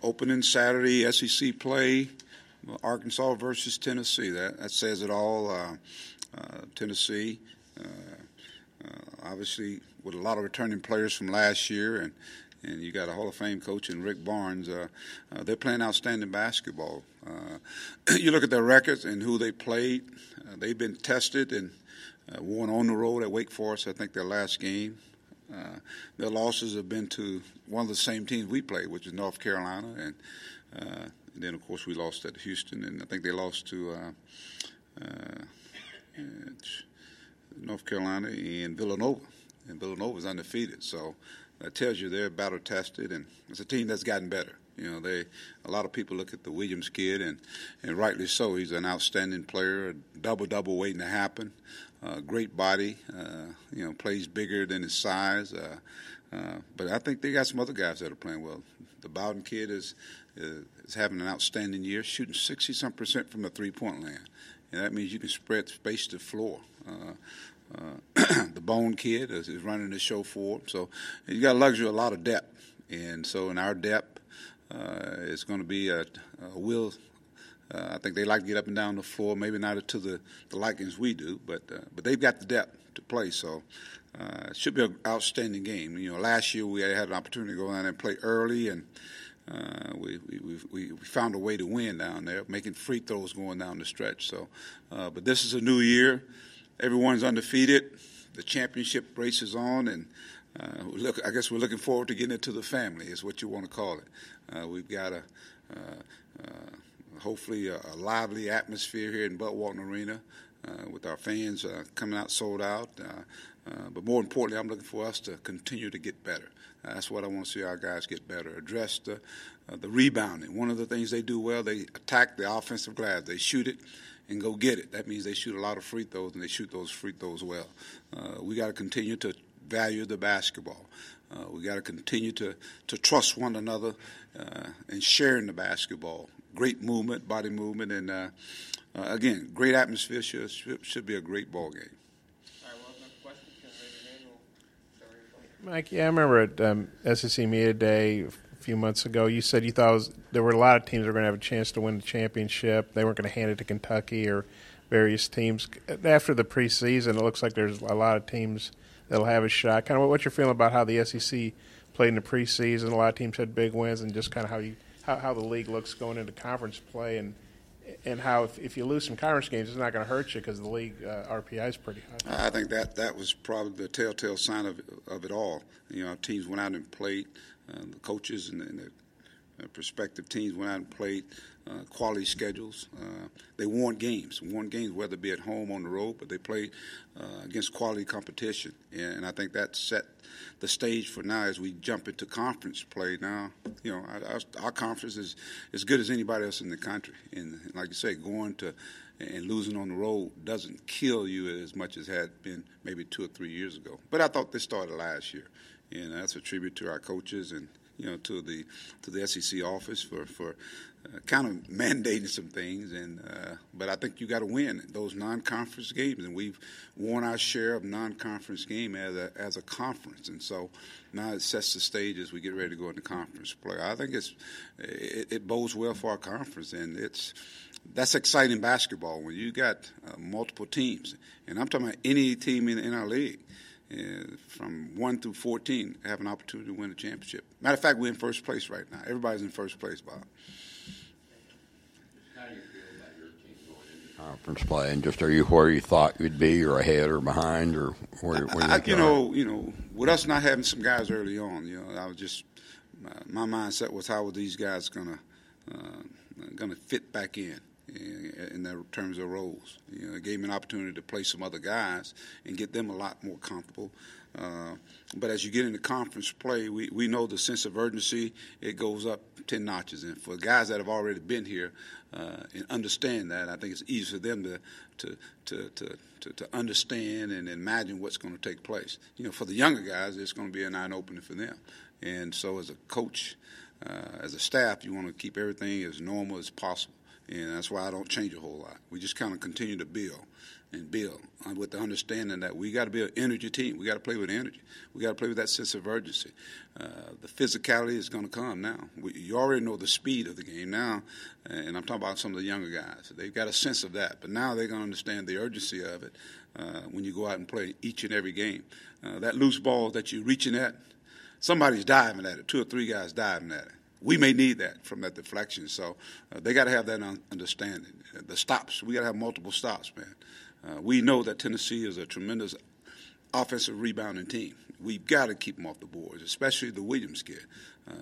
Opening Saturday SEC play, Arkansas versus Tennessee. That says it all. Tennessee, obviously, with a lot of returning players from last year, and you got a Hall of Fame coach in Rick Barnes. They're playing outstanding basketball. You look at their records and who they played. They've been tested and won on the road at Wake Forest, I think, their last game. Their losses have been to one of the same teams we played, which is North Carolina, and then, of course, we lost at Houston, and I think they lost to North Carolina and Villanova, and Villanova's undefeated. So that tells you they're battle tested, and it's a team that's gotten better. You know, a lot of people look at the Williams kid, and rightly so. He's an outstanding player, a double waiting to happen. Great body, plays bigger than his size. But I think they got some other guys that are playing well. The Bowden kid is having an outstanding year, shooting 60-some% from the three-point line. And that means you can spread space to the floor. The Bone kid is running the show for him. So you got a luxury of a lot of depth. And so in our depth, it's going to be a will. I think they like to get up and down the floor, maybe not to the likings we do, but they've got the depth to play. So it should be an outstanding game. You know, last year we had an opportunity to go down and play early, and we found a way to win down there, making free throws going down the stretch. So, but this is a new year. Everyone's undefeated. The championship race is on, and I guess we're looking forward to getting into the family, is what you want to call it. We've got hopefully a lively atmosphere here in Bud Walton Arena with our fans coming out sold out. But more importantly, I'm looking for us to continue to get better. That's what I want to see our guys get better. Address the rebounding. One of the things they do well, they attack the offensive glass. They shoot it and go get it. That means they shoot a lot of free throws, and they shoot those free throws well. We got to continue to value the basketball. We got to continue to trust one another and sharing the basketball. Great movement, body movement, and again, great atmosphere. Should be a great ball game. All right, well, next question. Can I raise your hand? Mike, I remember at SEC Media Day a few months ago, you said you thought there were a lot of teams that were going to have a chance to win the championship. They weren't going to hand it to Kentucky or various teams. After the preseason, it looks like there's a lot of teams that'll have a shot. Kind of what's your feeling about how the SEC played in the preseason? A lot of teams had big wins, and just kind of how the league looks going into conference play, and how if you lose some conference games, it's not going to hurt you because the league RPI is pretty high. I think that was probably the telltale sign of it all. You know, teams went out and played. The coaches and the prospective teams went out and played quality schedules. They won games, whether it be at home or on the road, but they played against quality competition. And I think that set the stage for now as we jump into conference play. Now, you know, our conference is as good as anybody else in the country. And like you say, going to and losing on the road doesn't kill you as much as it had been maybe 2 or 3 years ago. But I thought this started last year. And that's a tribute to our coaches and, you know, to the SEC office for kind of mandating some things. And but I think you got to win those non-conference games, and we've won our share of non-conference game as a conference. And so now it sets the stage as we get ready to go into conference play. I think it bodes well for our conference, and that's exciting basketball when you got multiple teams. And I'm talking about any team in our league. From 1 through 14 have an opportunity to win a championship. Matter of fact, we're in first place right now. Everybody's in first place, Bob. How do you feel about your team going into conference play? And just are you where you thought you'd be, or ahead or behind, or where you know, with us not having some guys early on, you know, I was just my mindset was how were these guys gonna fit back in their terms of roles. You know, it gave me an opportunity to play some other guys and get them a lot more comfortable. But as you get into conference play, we know the sense of urgency, it goes up 10 notches. And for guys that have already been here and understand that, I think it's easy for them to understand and imagine what's going to take place. You know, for the younger guys, it's going to be an eye-opener for them. And so as a coach, as a staff, you want to keep everything as normal as possible. And that's why I don't change a whole lot. We just kind of continue to build and build with the understanding that we got to be an energy team. We got to play with energy. We got to play with that sense of urgency. The physicality is going to come now. You already know the speed of the game now, and I'm talking about some of the younger guys. They've got a sense of that, but now they're going to understand the urgency of it when you go out and play each and every game. That loose ball that you're reaching at, somebody's diving at it, 2 or 3 guys diving at it. We may need that from that deflection, so they got to have that understanding. The stops, we got to have multiple stops, man. We know that Tennessee is a tremendous offensive rebounding team. We've got to keep them off the boards, especially the Williams kid.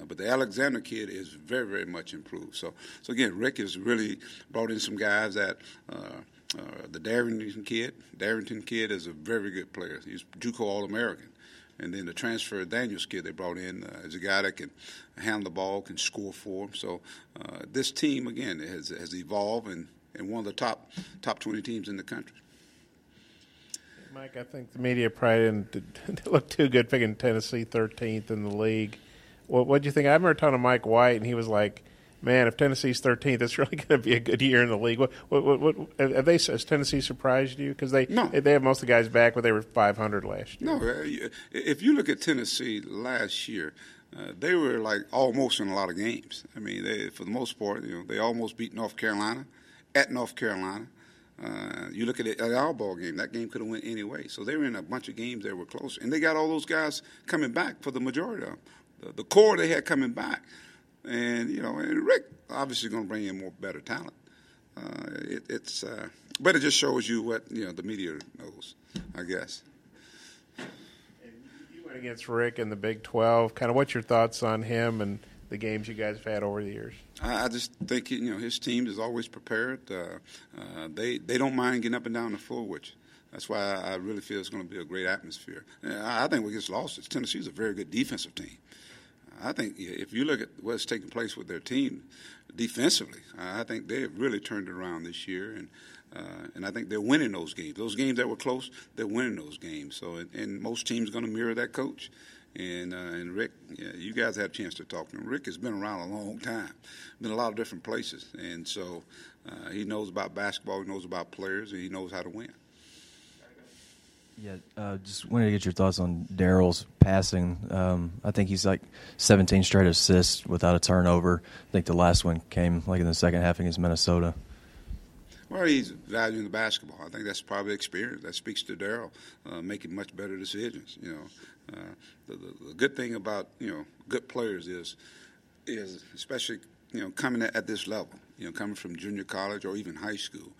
But the Alexander kid is very, very much improved. So again, Rick has really brought in some guys that the Darrington kid is a very good player. He's JUCO All-American. And then the transfer Daniels kid they brought in is a guy that can handle the ball, can score for them. So this team, again, has evolved and one of the top 20 teams in the country. Mike, I think the media probably didn't look too good picking Tennessee 13th in the league. What do you think? I remember talking to Mike White, and he was like, man, if Tennessee's 13th, it's really going to be a good year in the league. Has Tennessee surprised you? Because they have most of the guys back, but they were 500 last year. No, if you look at Tennessee last year, they were like almost in a lot of games. I mean, for the most part, they almost beat North Carolina at North Carolina. You look at our ball game; that game could have went any way. So they were in a bunch of games that were close, and they got all those guys coming back for the majority of them. The core they had coming back. And and Rick obviously going to bring in better talent. But it just shows you what the media knows, I guess. And you went against Rick in the Big 12. Kind of, what's your thoughts on him and the games you guys have had over the years? I just think his team is always prepared. They don't mind getting up and down the floor with you. That's why I really feel it's going to be a great atmosphere. I think what gets lost is Tennessee's a very good defensive team. I think if you look at what's taking place with their team defensively, I think they've really turned it around this year, and I think they're winning those games. Those games that were close, they're winning those games. So, and most teams are going to mirror that coach. And Rick, you guys had a chance to talk to him. Rick has been around a long time, been a lot of different places, and so he knows about basketball, he knows about players, and he knows how to win. Yeah, just wanted to get your thoughts on Darrell's passing. I think he's like 17 straight assists without a turnover. I think the last one came like in the second half against Minnesota. Well, he's valuing the basketball. I think that's probably experience. That speaks to Darrell making much better decisions. The good thing about good players is especially coming at this level. Coming from junior college or even high school,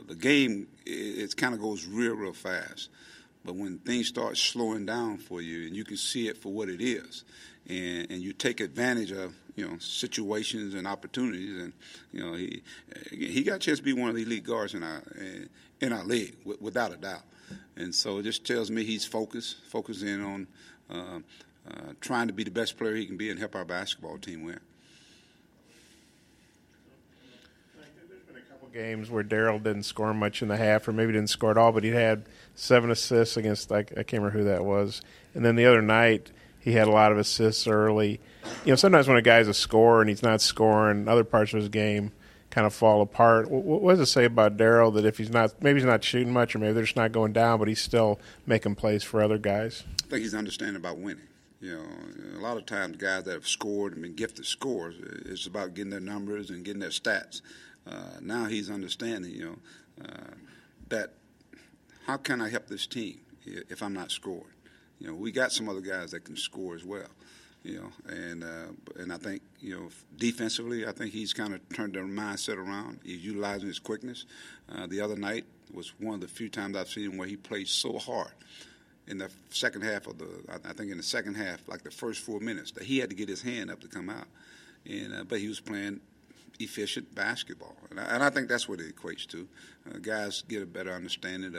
the game it kind of goes real fast. But when things start slowing down for you, and you can see it for what it is, and you take advantage of situations and opportunities, and he got a chance to be one of the elite guards in our league without a doubt. And so it just tells me he's focusing on trying to be the best player he can be and help our basketball team win. Games where Darrell didn't score much in the half, or maybe didn't score at all, but he had 7 assists against, I can't remember who that was. And then the other night, he had a lot of assists early. Sometimes when a guy's a scorer and he's not scoring, other parts of his game kind of fall apart. What does it say about Darrell that if he's not shooting much, or maybe they're just not going down, but he's still making plays for other guys? I think he's understanding about winning. A lot of times guys that have scored and been gifted scores, it's about getting their numbers and getting their stats. Now he's understanding, that how can I help this team if I'm not scoring? We got some other guys that can score as well, and I think, defensively, I think he's kind of turned their mindset around. He's utilizing his quickness. The other night was one of the few times I've seen him where he played so hard in the second half like the first 4 minutes, that he had to get his hand up to come out. But he was playing efficient basketball, and I think that's what it equates to. Guys get a better understanding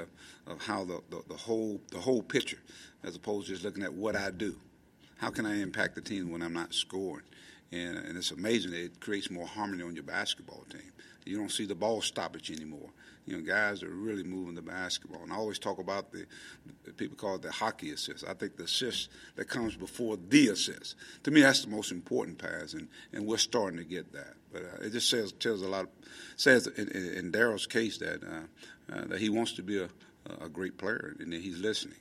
of how the whole picture, as opposed to just looking at what I do. How can I impact the team when I'm not scoring? and it's amazing that it creates more harmony on your basketball team. You don't see the ball stoppage anymore. You know, guys are really moving the basketball. And I always talk about the people call it the hockey assist. I think the assist that comes before the assist. To me, that's the most important pass, and we're starting to get that. But it just says a lot. Says in Daryl's case that he wants to be a great player and that he's listening.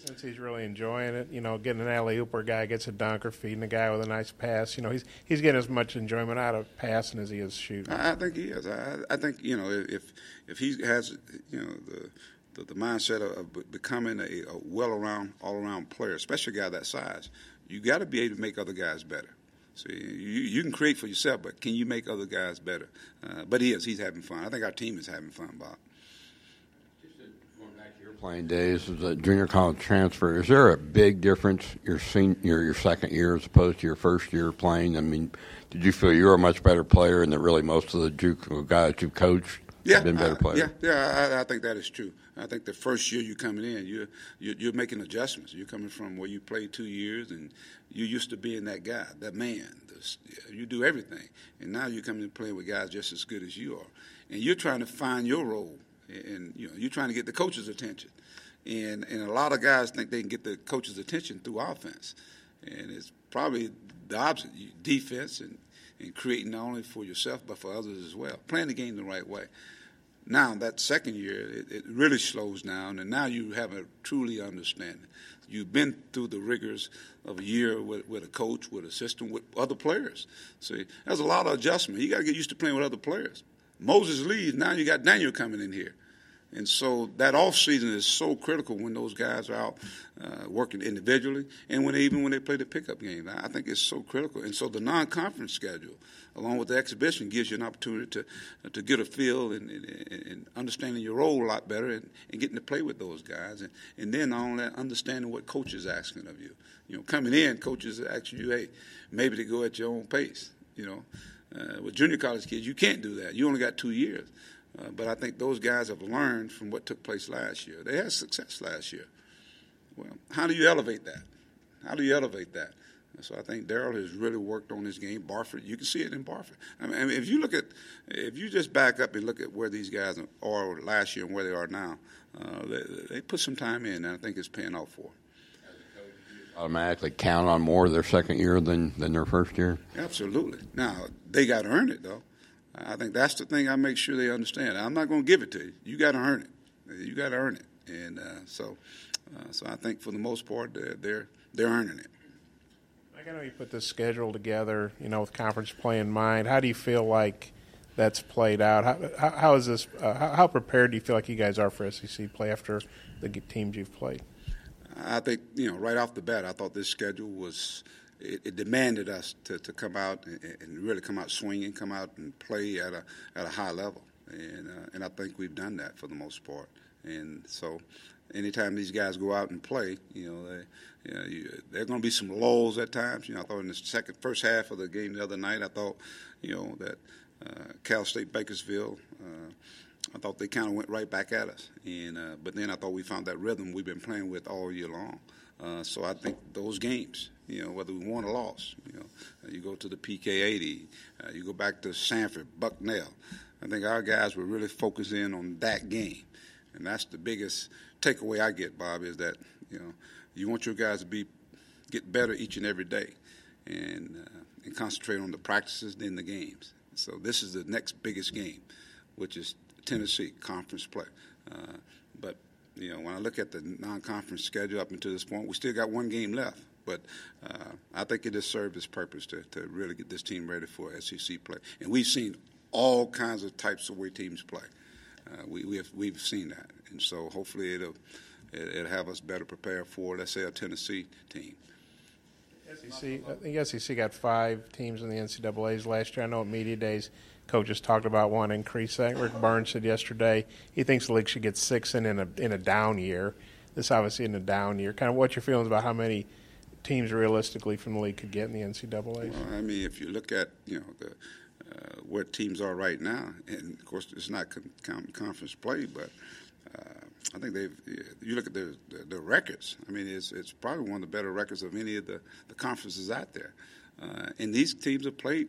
Since he's really enjoying it, you know, getting an alley-oop where a guy gets a dunk or feeding a guy with a nice pass, you know, he's getting as much enjoyment out of passing as he is shooting. I think he is. I think, you know, if he has, you know, the mindset of becoming a all-around player, especially a guy that size, you got to be able to make other guys better. So you can create for yourself, but can you make other guys better? But he's having fun. I think our team is having fun, Bob. Playing days as a junior college transfer, is there a big difference your second year as opposed to your first year playing? I mean, did you feel you were a much better player and that really most of the JUCO guys you coached have been better players? Yeah, I think that is true. I think the first year you're coming in, you're making adjustments. You're coming from where you played 2 years and you're used to being that guy, that man. You do everything. And now you're coming and playing with guys just as good as you are. And you're trying to find your role. And you know, you're trying to get the coach's attention, and a lot of guys think they can get the coach's attention through offense, and it's probably the opposite: defense and creating not only for yourself but for others as well, playing the game the right way. Now that second year, it really slows down, and now you have a truly understanding. You've been through the rigors of a year with a coach, with a system, with other players. So there's a lot of adjustment. You got to get used to playing with other players. Moses leaves, now you got Daniel coming in here. And so that off season is so critical when those guys are out working individually and when they play the pickup game. I think it's so critical. And so the non-conference schedule, along with the exhibition, gives you an opportunity to get a feel and understanding your role a lot better and getting to play with those guys. And then not only understanding what coach is asking of you. You know, coming in, coaches ask you, hey, maybe to go at your own pace, you know. With junior college kids, you can't do that. You only got 2 years. But I think those guys have learned from what took place last year. They had success last year. Well, how do you elevate that? How do you elevate that? So I think Daryl has really worked on his game. Barford, you can see it in Barford. I mean, if you just back up and look at where these guys are last year and where they are now, they put some time in, and I think it's paying off for them. Automatically count on more their second year than their first year? Absolutely. Now, they got to earn it, though. I think that's the thing I make sure they understand. I'm not going to give it to you. You got to earn it. You got to earn it. And so I think for the most part, they're earning it. I know you put this schedule together, you know, with conference play in mind. How do you feel like that's played out? How is this? How prepared do you feel like you guys are for SEC play after the teams you've played? I think, you know, right off the bat, I thought this schedule was it demanded us to come out and really come out swinging, come out and play at a high level, and I think we've done that for the most part. And so, anytime these guys go out and play, you know, there are going to be some lulls at times. You know, I thought in the first half of the game the other night, I thought, you know, that Cal State Bakersfield. I thought they kind of went right back at us, but then I thought we found that rhythm we've been playing with all year long. So I think those games, you know, whether we won or lost, you know, you go to the PK80, you go back to Sanford, Bucknell. I think our guys were really focused in on that game, and that's the biggest takeaway I get, Bob, is that, you know, you want your guys to get better each and every day, and concentrate on the practices than the games. So this is the next biggest game, which is Tennessee conference play. But, you know, when I look at the non-conference schedule up until this point, we still got one game left. But I think it has served its purpose to really get this team ready for SEC play. And we've seen all kinds of types of way teams play. We've seen that. And so hopefully it'll have us better prepared for, let's say, a Tennessee team. I think SEC got 5 teams in the NCAAs last year. I know at Media Days, coaches talked about wanting to increase that. Rick Barnes said yesterday he thinks the league should get 6 in a down year. This obviously in a down year. Kind of what's your feelings about how many teams realistically from the league could get in the NCAAs? Well, I mean, if you look at, you know, where teams are right now, and of course it's not conference play, but I think you look at the records. I mean, it's probably one of the better records of any of the conferences out there. And these teams have played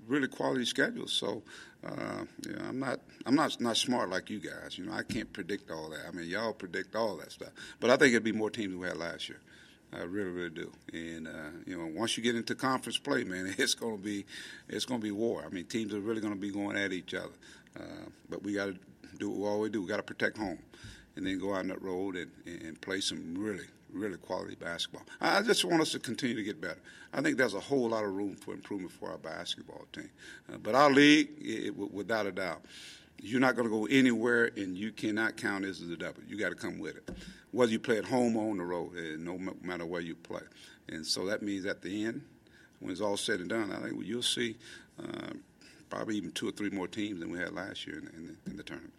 really quality schedules. So, I'm not smart like you guys. I can't predict all that. I mean, y'all predict all that stuff. But I think it'd be more teams than we had last year. I really, really do. And once you get into conference play, man, it's gonna be war. I mean, teams are really gonna be going at each other. But we got to do what we always do. We got to protect home, and then go out on that road and play some really, really quality basketball. I just want us to continue to get better. I think there's a whole lot of room for improvement for our basketball team. But our league, without a doubt, you're not going to go anywhere, and you cannot count this as a W. You got to come with it, whether you play at home or on the road, no matter where you play. And so that means at the end, when it's all said and done, I think you'll see probably even 2 or 3 more teams than we had last year in the tournament.